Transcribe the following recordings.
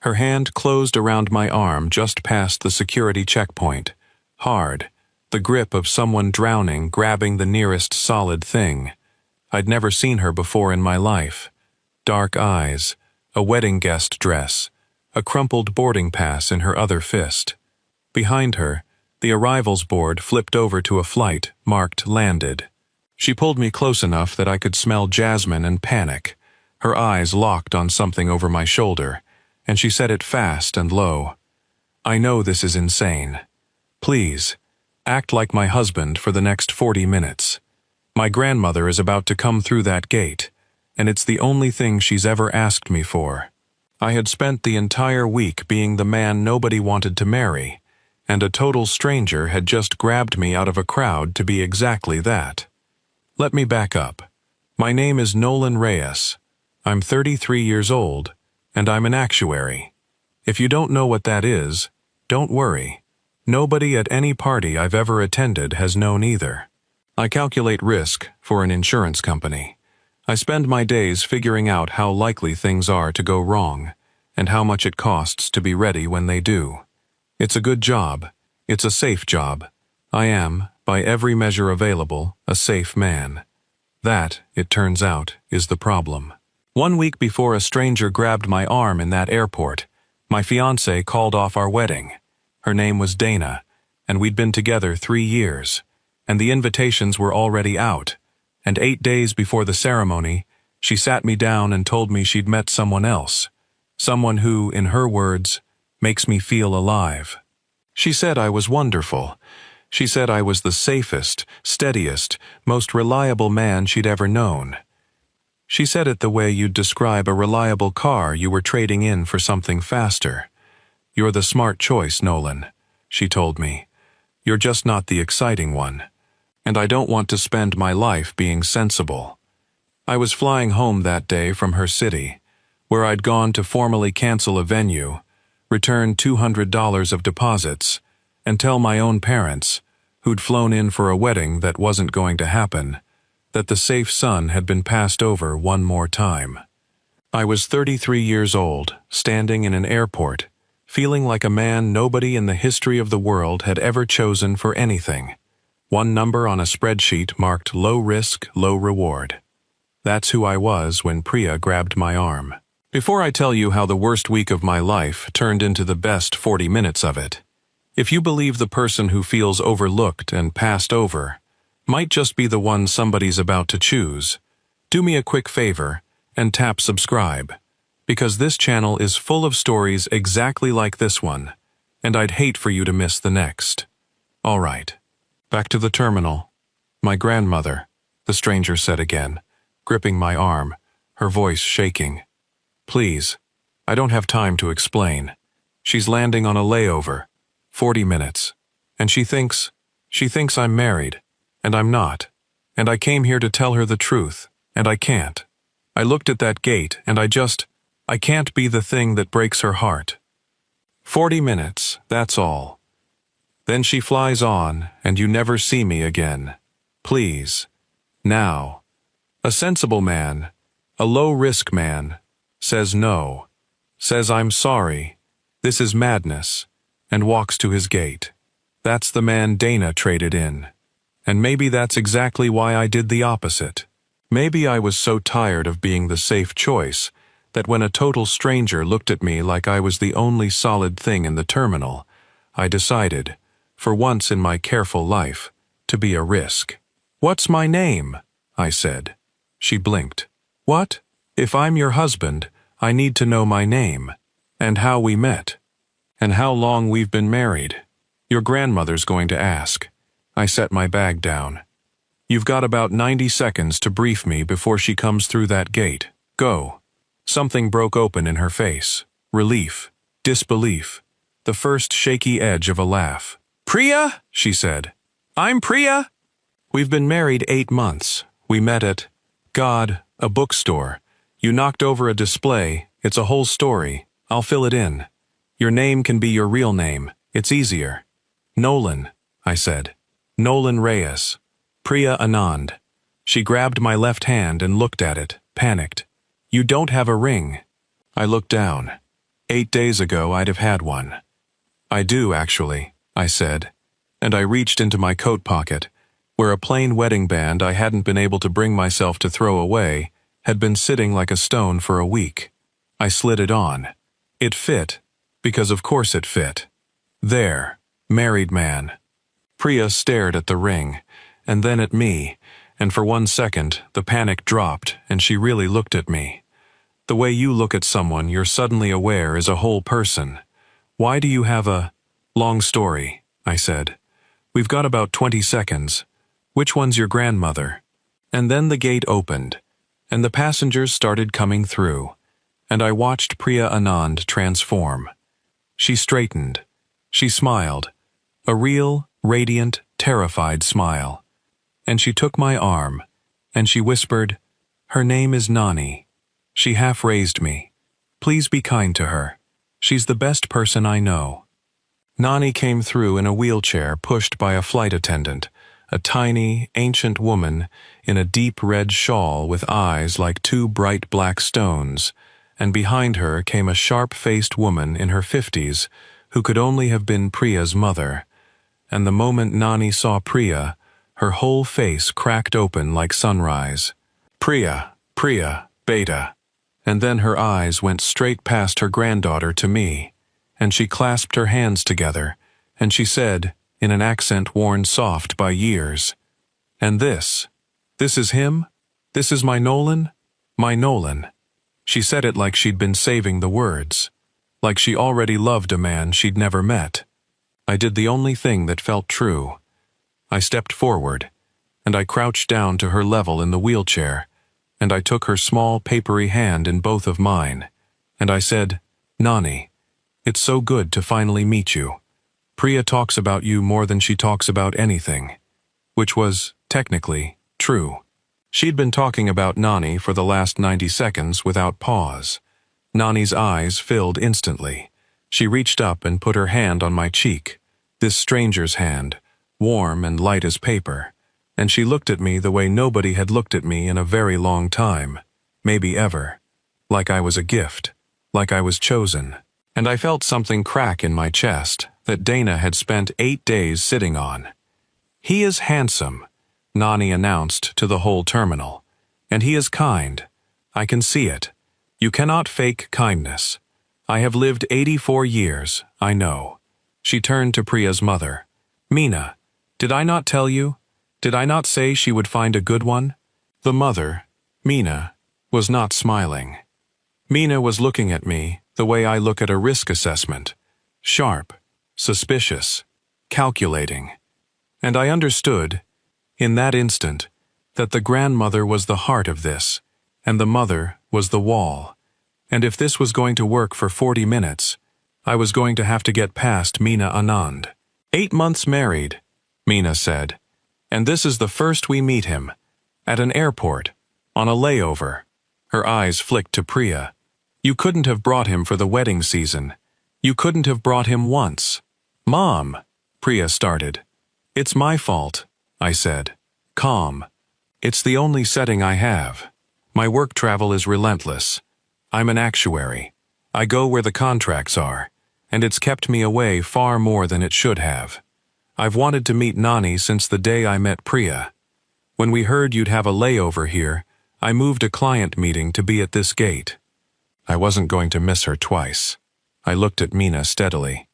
Her hand closed around my arm just past the security checkpoint. Hard, the grip of someone drowning grabbing the nearest solid thing. I'd never seen her before in my life. Dark eyes, a wedding guest dress, a crumpled boarding pass in her other fist. Behind her, the arrivals board flipped over to a flight marked landed. She pulled me close enough that I could smell jasmine and panic. Her eyes locked on something over my shoulder, and she said it fast and low. "I know this is insane. Please, act like my husband for the next 40 minutes. My grandmother is about to come through that gate, and it's the only thing she's ever asked me for." I had spent the entire week being the man nobody wanted to marry, and a total stranger had just grabbed me out of a crowd to be exactly that. Let me back up. My name is Nolan Reyes. I'm 33 years old, and I'm an actuary. If you don't know what that is, don't worry. Nobody at any party I've ever attended has known either. I calculate risk for an insurance company. I spend my days figuring out how likely things are to go wrong, and how much it costs to be ready when they do. It's a good job. It's a safe job. I am, by every measure available, a safe man. That, it turns out, is the problem. 1 week before a stranger grabbed my arm in that airport, my fiancée called off our wedding. Her name was Dana, and we'd been together 3 years, and the invitations were already out, and 8 days before the ceremony, she sat me down and told me she'd met someone else, someone who, in her words, makes me feel alive. She said I was wonderful. She said I was the safest, steadiest, most reliable man she'd ever known. She said it the way you'd describe a reliable car you were trading in for something faster. "You're the smart choice, Nolan," she told me. "You're just not the exciting one. And I don't want to spend my life being sensible." I was flying home that day from her city, where I'd gone to formally cancel a venue, return $200 of deposits, and tell my own parents, who'd flown in for a wedding that wasn't going to happen, that the safe son had been passed over one more time. I was 33 years old, standing in an airport, feeling like a man nobody in the history of the world had ever chosen for anything. One number on a spreadsheet marked low risk, low reward. That's who I was when Priya grabbed my arm. Before I tell you how the worst week of my life turned into the best 40 minutes of it, if you believe the person who feels overlooked and passed over might just be the one somebody's about to choose, do me a quick favor and tap subscribe, because this channel is full of stories exactly like this one, and I'd hate for you to miss the next. All right, back to the terminal. "My grandmother," the stranger said again, gripping my arm, her voice shaking. "Please, I don't have time to explain. She's landing on a layover, 40 minutes, and she thinks I'm married. And I'm not. And I came here to tell her the truth, and I can't. I looked at that gate, and I can't be the thing that breaks her heart. 40 minutes, that's all. Then she flies on, and you never see me again. Please. Now." A sensible man, a low-risk man, says no, says I'm sorry, this is madness, and walks to his gate. That's the man Dana traded in. And maybe that's exactly why I did the opposite. Maybe I was so tired of being the safe choice that when a total stranger looked at me like I was the only solid thing in the terminal, I decided, for once in my careful life, to be a risk. "What's my name?" I said. She blinked. "What? If I'm your husband, I need to know my name, and how we met, and how long we've been married. Your grandmother's going to ask." I set my bag down. "You've got about 90 seconds to brief me before she comes through that gate. Go." Something broke open in her face. Relief. Disbelief. The first shaky edge of a laugh. "Priya?" she said. "I'm Priya." "We've been married 8 months. We met at, God, a bookstore. You knocked over a display. It's a whole story. I'll fill it in. Your name can be your real name. It's easier." "Nolan," I said. "Nolan Reyes. Priya Anand." She grabbed my left hand and looked at it, panicked. "You don't have a ring." I looked down. 8 days ago I'd have had one. I do, actually, I said, and I reached into my coat pocket, where a plain wedding band I hadn't been able to bring myself to throw away had been sitting like a stone for a week. I slid it on. It fit, because of course it fit. There, married man. Priya stared at the ring, and then at me, and for 1 second the panic dropped and she really looked at me. The way you look at someone you're suddenly aware is a whole person. Why do you have a... Long story, I said. We've got about 20 seconds. Which one's your grandmother? And then the gate opened, and the passengers started coming through, and I watched Priya Anand transform. She straightened. She smiled. A real, radiant, terrified smile. And she took my arm, and she whispered, "Her name is Nani." She half raised me. "Please be kind to her. She's the best person I know." Nani came through in a wheelchair pushed by a flight attendant, a tiny, ancient woman in a deep red shawl with eyes like 2 bright black stones, and behind her came a sharp-faced woman in her 50s who could only have been Priya's mother. And the moment Nani saw Priya, her whole face cracked open like sunrise. "Priya, Priya, beta." And then her eyes went straight past her granddaughter to me, and she clasped her hands together, and she said, in an accent worn soft by years, "And this is him? This is my Nolan? My Nolan." She said it like she'd been saving the words, like she already loved a man she'd never met. I did the only thing that felt true. I stepped forward, and I crouched down to her level in the wheelchair, and I took her small papery hand in both of mine, and I said, "Nani, it's so good to finally meet you. Priya talks about you more than she talks about anything," which was, technically, true. She'd been talking about Nani for the last 90 seconds without pause. Nani's eyes filled instantly. She reached up and put her hand on my cheek, this stranger's hand, warm and light as paper, and she looked at me the way nobody had looked at me in a very long time, maybe ever, like I was a gift, like I was chosen. And I felt something crack in my chest that Dana had spent 8 days sitting on. "He is handsome," Nani announced to the whole terminal, "and he is kind. I can see it. You cannot fake kindness. I have lived 84 years, I know." She turned to Priya's mother. "Meena, did I not tell you? Did I not say she would find a good one?" The mother, Meena, was not smiling. Meena was looking at me the way I look at a risk assessment, sharp, suspicious, calculating. And I understood, in that instant, that the grandmother was the heart of this, and the mother was the wall. And if this was going to work for 40 minutes, I was going to have to get past Meena Anand. 8 months married, Meena said. And this is the first we meet him, at an airport, on a layover. Her eyes flicked to Priya. "You couldn't have brought him for the wedding season. You couldn't have brought him once." "Mom," Priya started. "It's my fault," I said. Calm. "It's the only setting I have. My work travel is relentless. I'm an actuary. I go where the contracts are, and it's kept me away far more than it should have. I've wanted to meet Nani since the day I met Priya. When we heard you'd have a layover here, I moved a client meeting to be at this gate." I wasn't going to miss her twice. I looked at Meena steadily.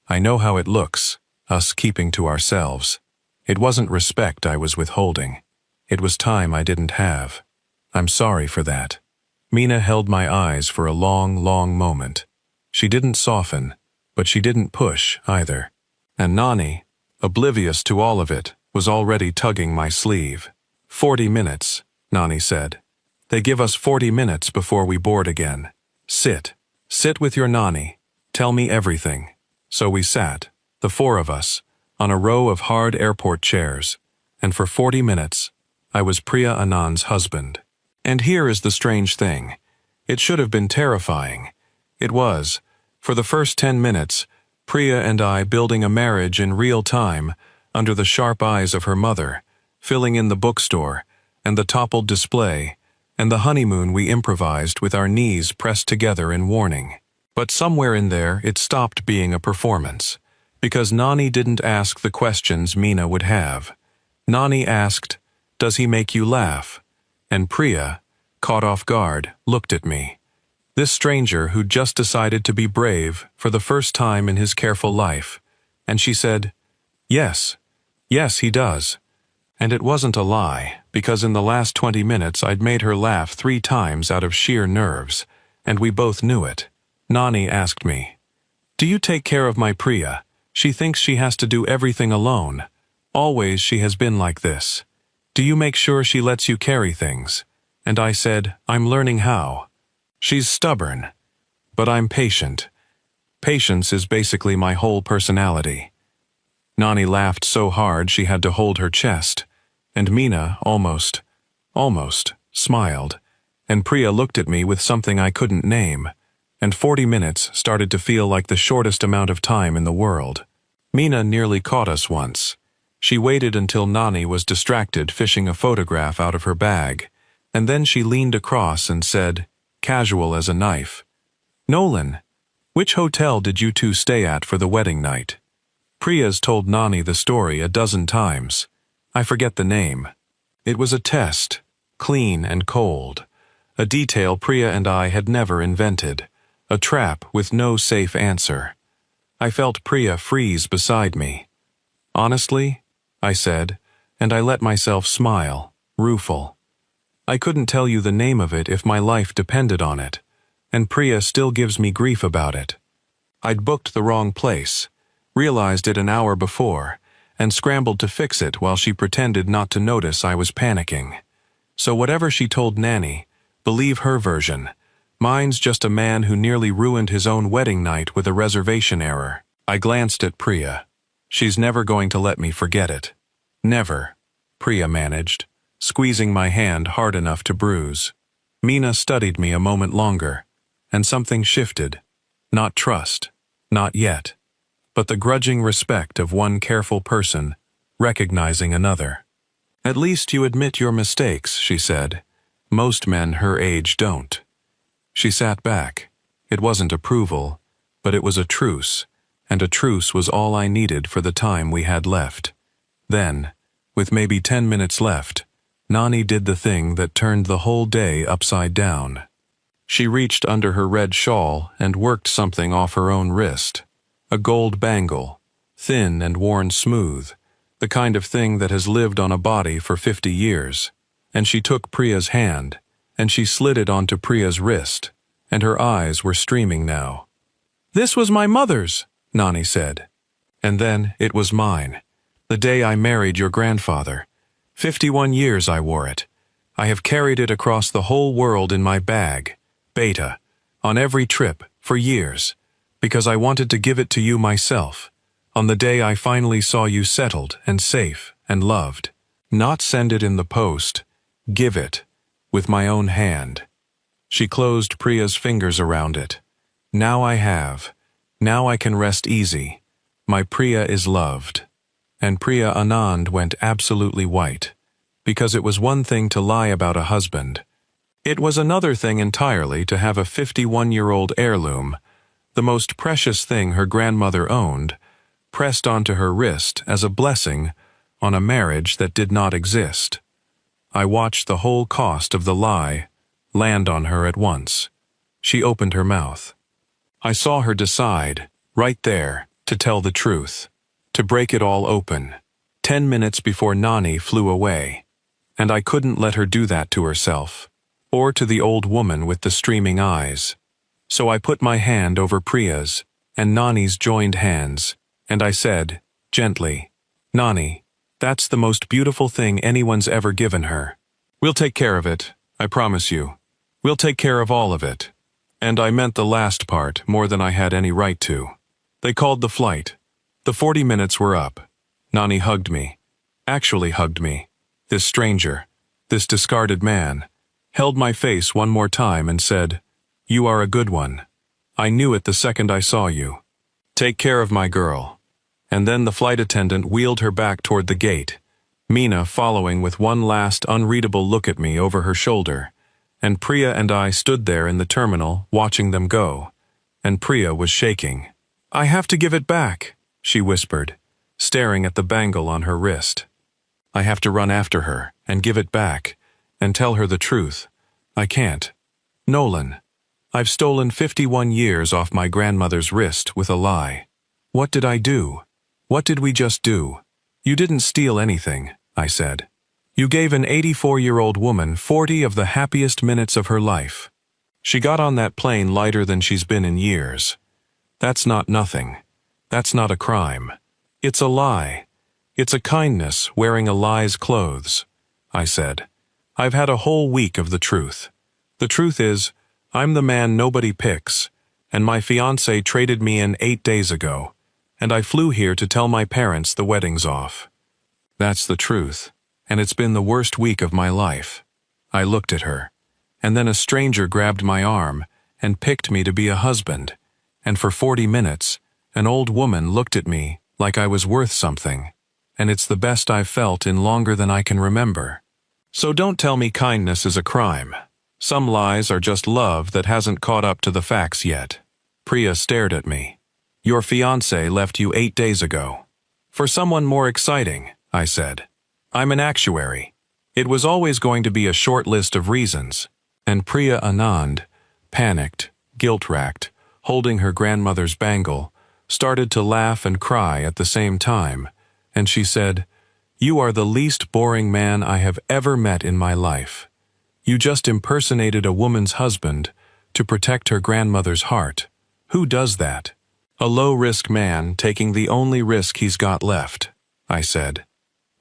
"I know how it looks, us keeping to ourselves. It wasn't respect I was withholding. It was time I didn't have. I'm sorry for that." Meena held my eyes for a long, long moment. She didn't soften, but she didn't push either. And Nani, oblivious to all of it, was already tugging my sleeve. 40 minutes, Nani said. "They give us 40 minutes before we board again. Sit. Sit with your Nani. Tell me everything." So we sat, the 4 of us, on a row of hard airport chairs, and for 40 minutes, I was Priya Anand's husband. And here is the strange thing. It should have been terrifying. It was. For the first 10 minutes, Priya and I building a marriage in real time, under the sharp eyes of her mother, filling in the bookstore, and the toppled display, and the honeymoon we improvised with our knees pressed together in warning. But somewhere in there, it stopped being a performance. Because Nani didn't ask the questions Meena would have. Nani asked, "Does he make you laugh?" And Priya, caught off guard, looked at me. This stranger who'd just decided to be brave for the first time in his careful life. And she said, "Yes, yes, he does." And it wasn't a lie, because in the last 20 minutes I'd made her laugh 3 times out of sheer nerves, and we both knew it. Nani asked me, "Do you take care of my Priya? She thinks she has to do everything alone. Always she has been like this. Do you make sure she lets you carry things?" And I said, "I'm learning how. She's stubborn, but I'm patient. Patience is basically my whole personality." Nani laughed so hard she had to hold her chest, and Meena almost smiled, and Priya looked at me with something I couldn't name, and 40 minutes started to feel like the shortest amount of time in the world. Meena nearly caught us once. She waited until Nani was distracted fishing a photograph out of her bag, and then she leaned across and said, casual as a knife, "Nolan, which hotel did you two stay at for the wedding night?" Priya's told Nani the story a dozen times. I forget the name. It was a test, clean and cold. A detail Priya and I had never invented. A trap with no safe answer. I felt Priya freeze beside me. "Honestly," I said, and I let myself smile, rueful. "I couldn't tell you the name of it if my life depended on it, and Priya still gives me grief about it. I'd booked the wrong place, realized it an hour before, and scrambled to fix it while she pretended not to notice I was panicking. So whatever she told Nani, believe her version. Mine's just a man who nearly ruined his own wedding night with a reservation error." I glanced at Priya. "She's never going to let me forget it." "Never," Priya managed, squeezing my hand hard enough to bruise. Meena studied me a moment longer, and something shifted. Not trust, not yet, but the grudging respect of one careful person recognizing another. "At least you admit your mistakes," she said. "Most men her age don't." She sat back. It wasn't approval, but it was a truce, and a truce was all I needed for the time we had left. Then, with maybe 10 minutes left, Nani did the thing that turned the whole day upside down. She reached under her red shawl and worked something off her own wrist. A gold bangle, thin and worn smooth, the kind of thing that has lived on a body for 50 years. And she took Priya's hand, and she slid it onto Priya's wrist, and her eyes were streaming now. "This was my mother's," Nani said. "And then it was mine. The day I married your grandfather. 51 years I wore it. I have carried it across the whole world in my bag, Beta, on every trip, for years, because I wanted to give it to you myself, on the day I finally saw you settled and safe and loved. Not send it in the post, give it, with my own hand." She closed Priya's fingers around it. "Now I have. Now I can rest easy. My Priya is loved." And Priya Anand went absolutely white, because it was one thing to lie about a husband. It was another thing entirely to have a 51-year-old heirloom, the most precious thing her grandmother owned, pressed onto her wrist as a blessing on a marriage that did not exist. I watched the whole cost of the lie land on her at once. She opened her mouth. I saw her decide, right there, to tell the truth, to break it all open, 10 minutes before Nani flew away. And I couldn't let her do that to herself, or to the old woman with the streaming eyes. So I put my hand over Priya's and Nani's joined hands, and I said, gently, "Nani, that's the most beautiful thing anyone's ever given her. We'll take care of it, I promise you. We'll take care of all of it." And I meant the last part more than I had any right to. They called the flight. The 40 minutes were up. Nani hugged me. Actually hugged me. This stranger, this discarded man, held my face one more time and said, "You are a good one. I knew it the second I saw you. Take care of my girl." And then the flight attendant wheeled her back toward the gate, Meena following with one last unreadable look at me over her shoulder, and Priya and I stood there in the terminal watching them go. and Priya was shaking. "I have to give it back," she whispered, staring at the bangle on her wrist. "I have to run after her and give it back and tell her the truth. I can't. Nolan, I've stolen 51 years off my grandmother's wrist with a lie. What did I do? What did we just do?" "You didn't steal anything," I said. "You gave an 84-year-old woman 40 of the happiest minutes of her life. She got on that plane lighter than she's been in years. That's not nothing. That's not a crime. It's a lie. It's a kindness wearing a lie's clothes," I said. "I've had a whole week of the truth. The truth is, I'm the man nobody picks, and my fiancé traded me in 8 days ago, and I flew here to tell my parents the wedding's off. That's the truth, and it's been the worst week of my life." I looked at her, and then a stranger grabbed my arm and picked me to be a husband, and for 40 minutes, an old woman looked at me like I was worth something, and it's the best I've felt in longer than I can remember. So don't tell me kindness is a crime. Some lies are just love that hasn't caught up to the facts yet. Priya stared at me. "Your fiancé left you 8 days ago." "For someone more exciting," I said. "I'm an actuary." It was always going to be a short list of reasons, and Priya Anand, panicked, guilt-racked, holding her grandmother's bangle, started to laugh and cry at the same time, and she said, "You are the least boring man I have ever met in my life. You just impersonated a woman's husband to protect her grandmother's heart. Who does that?" "A low-risk man taking the only risk he's got left," I said.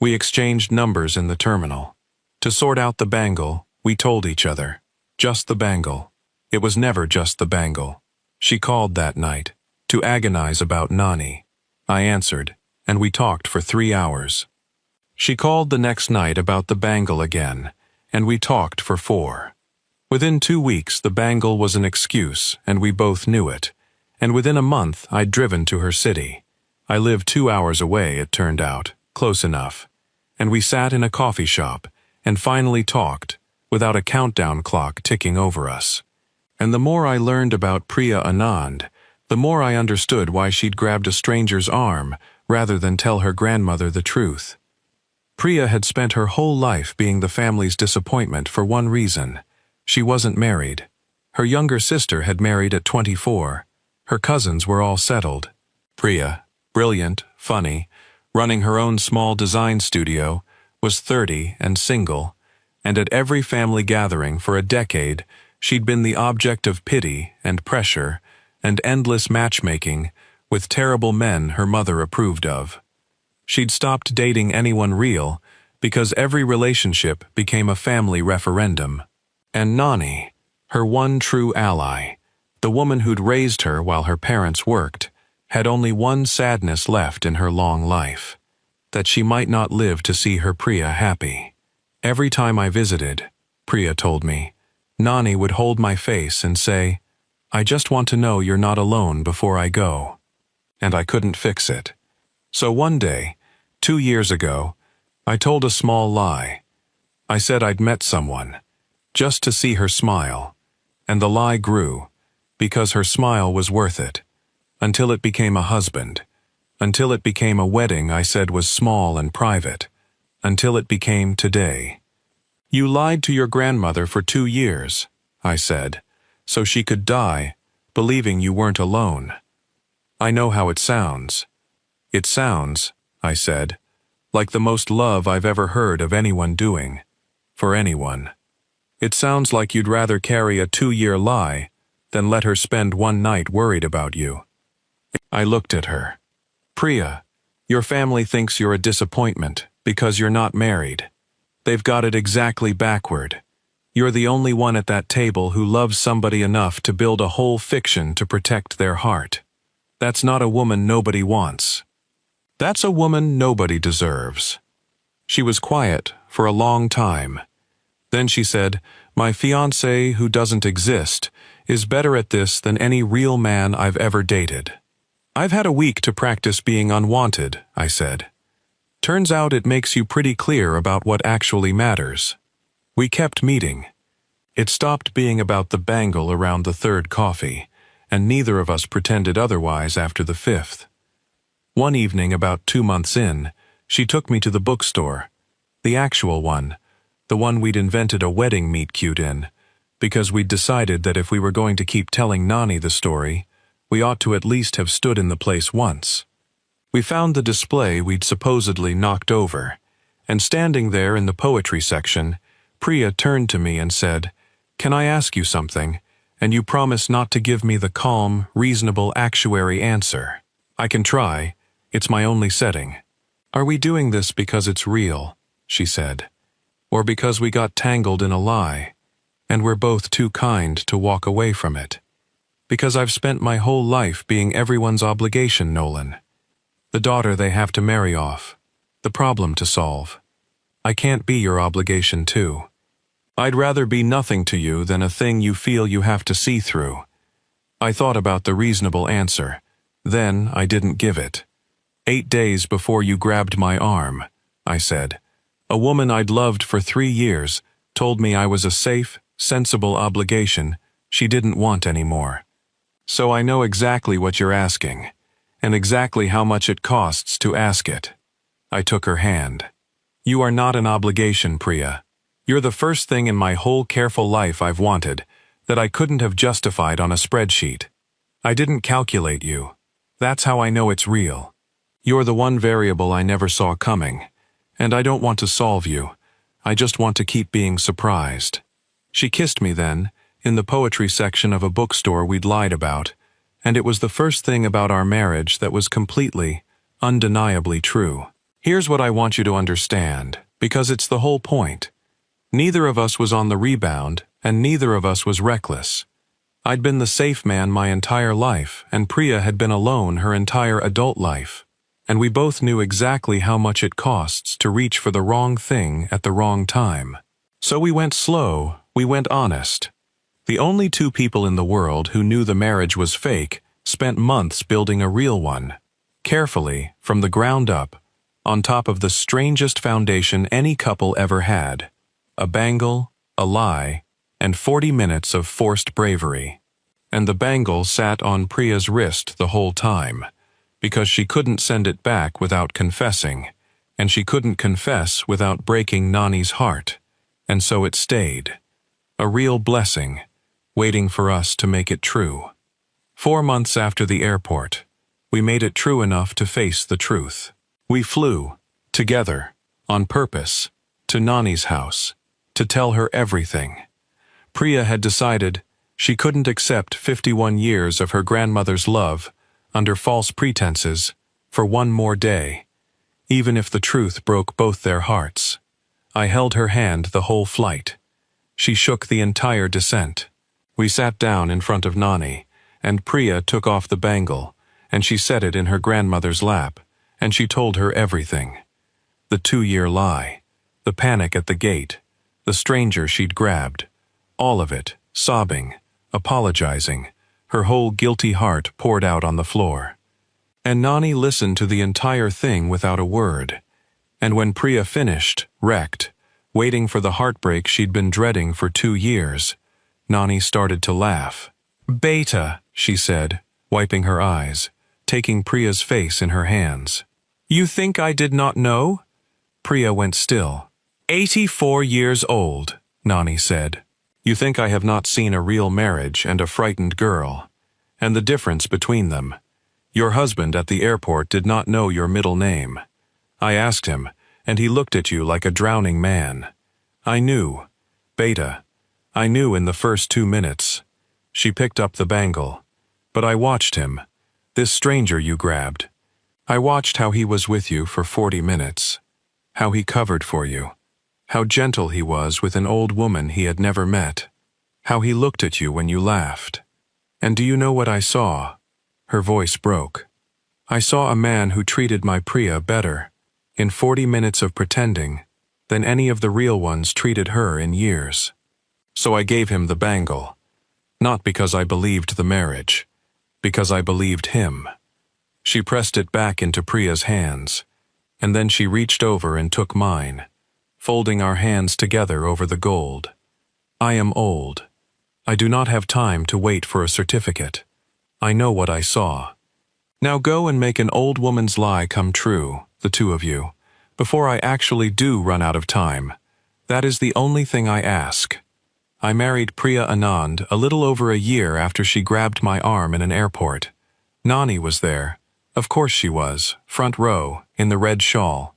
We exchanged numbers in the terminal. To sort out the bangle, we told each other. Just the bangle. It was never just the bangle. She called that night, to agonize about Nani. I answered, and we talked for 3 hours. She called the next night about the bangle again, and we talked for 4. Within 2 weeks, the bangle was an excuse, and we both knew it. And within a month, I'd driven to her city. I lived 2 hours away, it turned out, close enough. And we sat in a coffee shop, and finally talked, without a countdown clock ticking over us. And the more I learned about Priya Anand, the more I understood why she'd grabbed a stranger's arm rather than tell her grandmother the truth. Priya had spent her whole life being the family's disappointment for one reason. She wasn't married. Her younger sister had married at 24. Her cousins were all settled. Priya, brilliant, funny, running her own small design studio, was 30 and single, and at every family gathering for a decade, she'd been the object of pity and pressure and endless matchmaking with terrible men her mother approved of. She'd stopped dating anyone real because every relationship became a family referendum. And Nani, her one true ally, the woman who'd raised her while her parents worked, had only one sadness left in her long life: that she might not live to see her Priya happy. Every time I visited, Priya told me, Nani would hold my face and say, "I just want to know you're not alone before I go." And I couldn't fix it. So one day, 2 years ago, I told a small lie. I said I'd met someone, just to see her smile, and the lie grew, because her smile was worth it, until it became a husband, until it became a wedding I said was small and private, until it became today. "You lied to your grandmother for 2 years, I said, so she could die, believing you weren't alone. I know how it sounds. It sounds, I said, like the most love I've ever heard of anyone doing, for anyone. It sounds like you'd rather carry a 2-year lie than let her spend one night worried about you." I looked at her. "Priya, your family thinks you're a disappointment because you're not married. They've got it exactly backward. You're the only one at that table who loves somebody enough to build a whole fiction to protect their heart. That's not a woman nobody wants. That's a woman nobody deserves." She was quiet for a long time. Then she said, "My fiancé, who doesn't exist, is better at this than any real man I've ever dated." "I've had a week to practice being unwanted," I said. "Turns out it makes you pretty clear about what actually matters." We kept meeting. It stopped being about the bangle around the third coffee, and neither of us pretended otherwise after the fifth. One evening, about 2 months in, she took me to the bookstore, the actual one, the one we'd invented a wedding meet-cute in, because we'd decided that if we were going to keep telling Nani the story, we ought to at least have stood in the place once. We found the display we'd supposedly knocked over, and standing there in the poetry section, Priya turned to me and said, "Can I ask you something, and you promise not to give me the calm, reasonable actuary answer?" "I can try. It's my only setting." "Are we doing this because it's real?" she said. "Or because we got tangled in a lie, and we're both too kind to walk away from it? Because I've spent my whole life being everyone's obligation, Nolan. The daughter they have to marry off. The problem to solve. I can't be your obligation too. I'd rather be nothing to you than a thing you feel you have to see through." I thought about the reasonable answer. Then I didn't give it. "8 days before you grabbed my arm," I said. "A woman I'd loved for 3 years told me I was a safe, sensible obligation she didn't want anymore. So I know exactly what you're asking, and exactly how much it costs to ask it." I took her hand. "You are not an obligation, Priya. You're the first thing in my whole careful life I've wanted, that I couldn't have justified on a spreadsheet. I didn't calculate you. That's how I know it's real. You're the one variable I never saw coming, and I don't want to solve you. I just want to keep being surprised." She kissed me then, in the poetry section of a bookstore we'd lied about, and it was the first thing about our marriage that was completely, undeniably true. Here's what I want you to understand, because it's the whole point. Neither of us was on the rebound, and neither of us was reckless. I'd been the safe man my entire life, and Priya had been alone her entire adult life. And we both knew exactly how much it costs to reach for the wrong thing at the wrong time. So we went slow, we went honest. The only 2 people in the world who knew the marriage was fake spent months building a real one, carefully, from the ground up, on top of the strangest foundation any couple ever had: a bangle, a lie, and 40 minutes of forced bravery. And the bangle sat on Priya's wrist the whole time, because she couldn't send it back without confessing, and she couldn't confess without breaking Nani's heart, and so it stayed. A real blessing, waiting for us to make it true. 4 months after the airport, we made it true enough to face the truth. We flew, together, on purpose, to Nani's house, to tell her everything. Priya had decided she couldn't accept 51 years of her grandmother's love under false pretenses for one more day, even if the truth broke both their hearts. I held her hand the whole flight. She shook the entire descent. We sat down in front of Nani, and Priya took off the bangle, and she set it in her grandmother's lap, and she told her everything. The 2-year lie, the panic at the gate, the stranger she'd grabbed, all of it, sobbing, apologizing, her whole guilty heart poured out on the floor. And Nani listened to the entire thing without a word. And when Priya finished, wrecked, waiting for the heartbreak she'd been dreading for 2 years, Nani started to laugh. "Beta," she said, wiping her eyes, taking Priya's face in her hands. "You think I did not know?" Priya went still. 84 years old, Nani said. "You think I have not seen a real marriage and a frightened girl, and the difference between them. Your husband at the airport did not know your middle name. I asked him, and he looked at you like a drowning man. I knew, Beta, I knew in the first 2 minutes." She picked up the bangle. "But I watched him, this stranger you grabbed. I watched how he was with you for 40 minutes, how he covered for you, how gentle he was with an old woman he had never met, how he looked at you when you laughed. And do you know what I saw?" Her voice broke. "I saw a man who treated my Priya better, in 40 minutes of pretending, than any of the real ones treated her in years. So I gave him the bangle, not because I believed the marriage, because I believed him." She pressed it back into Priya's hands, and then she reached over and took mine, folding our hands together over the gold. "I am old. I do not have time to wait for a certificate. I know what I saw. Now go and make an old woman's lie come true, the two of you, before I actually do run out of time. That is the only thing I ask. I married Priya Anand a little over a year after she grabbed my arm in an airport. Nani was there. Of course she was, front row, in the red shawl.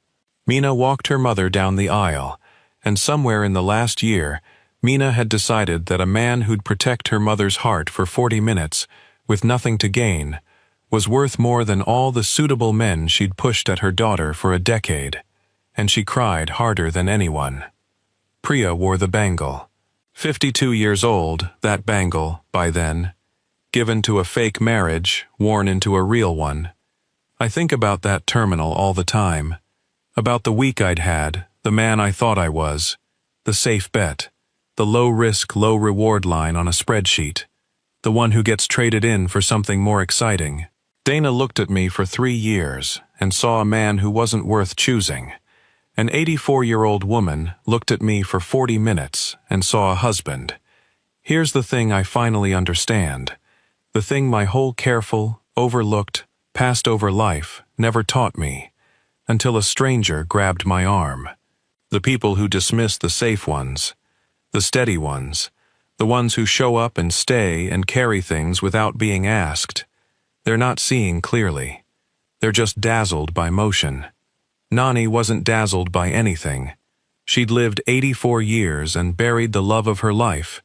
Meena walked her mother down the aisle, and somewhere in the last year, Meena had decided that a man who'd protect her mother's heart for 40 minutes, with nothing to gain, was worth more than all the suitable men she'd pushed at her daughter for a decade, and she cried harder than anyone. Priya wore the bangle. 52 years old, that bangle, by then. Given to a fake marriage, worn into a real one. I think about that terminal all the time. About the week I'd had, the man I thought I was, the safe bet, the low-risk, low-reward line on a spreadsheet, the one who gets traded in for something more exciting. Dana looked at me for 3 years and saw a man who wasn't worth choosing. An 84-year-old woman looked at me for 40 minutes and saw a husband. Here's the thing I finally understand. The thing my whole careful, overlooked, passed-over life never taught me, until a stranger grabbed my arm. The people who dismiss the safe ones, the steady ones, the ones who show up and stay and carry things without being asked. They're not seeing clearly. They're just dazzled by motion. Nani wasn't dazzled by anything. She'd lived 84 years and buried the love of her life,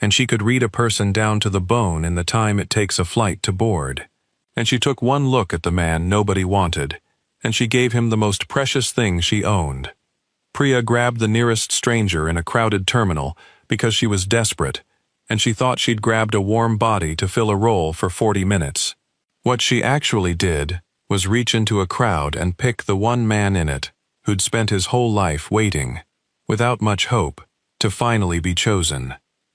and she could read a person down to the bone in the time it takes a flight to board. And she took one look at the man nobody wanted, and she gave him the most precious thing she owned. Priya grabbed the nearest stranger in a crowded terminal because she was desperate, and she thought she'd grabbed a warm body to fill a role for 40 minutes. What she actually did was reach into a crowd and pick the one man in it who'd spent his whole life waiting, without much hope, to finally be chosen.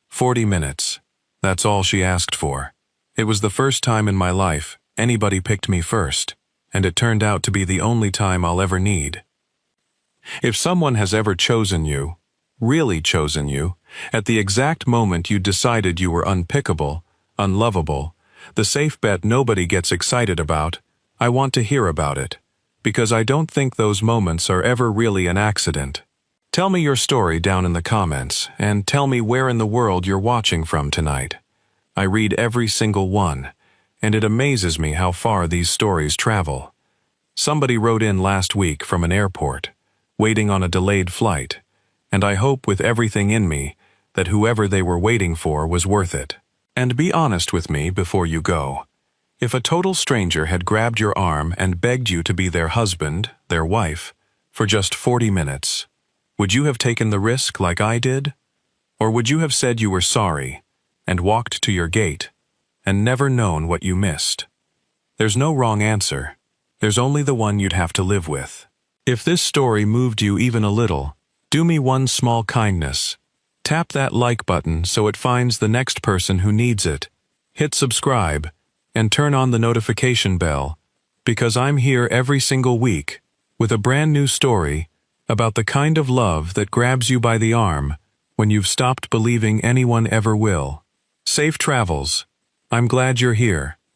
40 minutes. That's all she asked for. It was the first time in my life anybody picked me first, and it turned out to be the only time I'll ever need. If someone has ever chosen you, really chosen you, at the exact moment you decided you were unpickable, unlovable, the safe bet nobody gets excited about, I want to hear about it, because I don't think those moments are ever really an accident. Tell me your story down in the comments, and tell me where in the world you're watching from tonight. I read every single one, and it amazes me how far these stories travel. Somebody wrote in last week from an airport, waiting on a delayed flight, and I hope with everything in me that whoever they were waiting for was worth it. And be honest with me before you go. If a total stranger had grabbed your arm and begged you to be their husband, their wife, for just 40 minutes, would you have taken the risk like I did? Or would you have said you were sorry and walked to your gate and never known what you missed? There's no wrong answer. There's only the one you'd have to live with. If this story moved you even a little, do me one small kindness. Tap that like button so it finds the next person who needs it. Hit subscribe and turn on the notification bell, because I'm here every single week with a brand new story about the kind of love that grabs you by the arm when you've stopped believing anyone ever will. Safe travels. I'm glad you're here.